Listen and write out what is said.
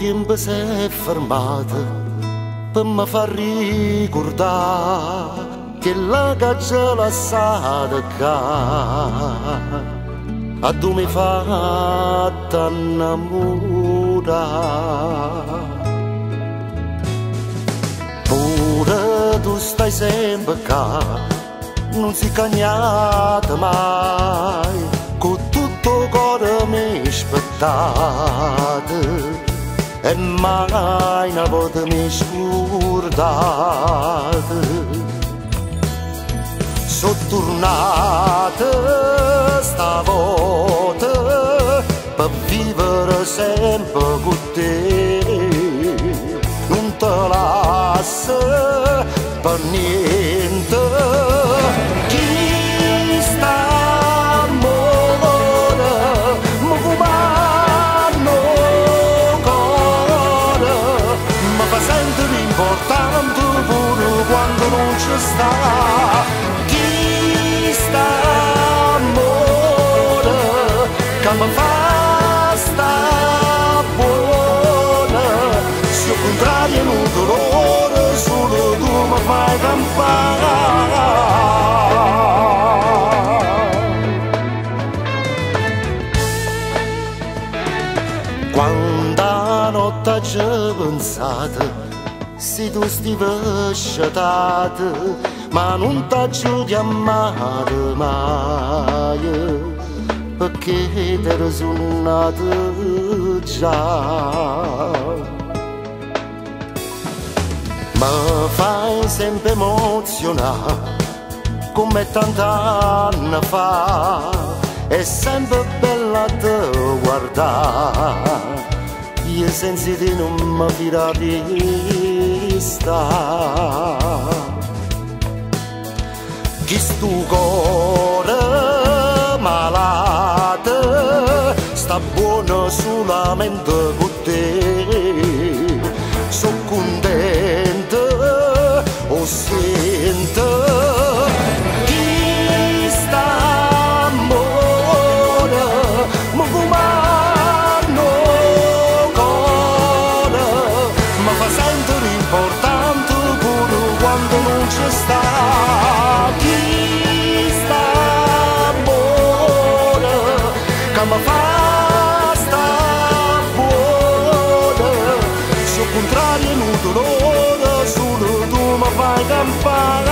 tempo si è fermato per mi far ricordare che la caccia lasciata qua a tu mi fatta innamorare. Pure tu stai sempre qua, non si cagnata mai, con tutto cuore mi aspettate e mai una volta mi scordate. Sono tornata stavolta per vivere sempre con te, non te lascio per niente. Chi sta amore mi comando cuore, mi fa sentire importante pure quando non ci sta. Chi sta amore che mi fa sta buona, se al contrario è un dolore solo tu mi fai campare. Quando la notte ci ho pensato, se tu stivi sciatato, ma non t'ho chiamato mai, perché t'ero suonato già. Mi fai sempre emozionare, come tant'anni fa, è sempre bella da guardare, io senza di non mi fila di stare. Chi sto cuore malato sta buono solamente con te, sono contento o sento. Chi sta amore mi comando cuore, mi fa sentire importante pure quando non ci sta. Mi fa sta buona, se al contrario è un dolore, solo tu mi fai campare.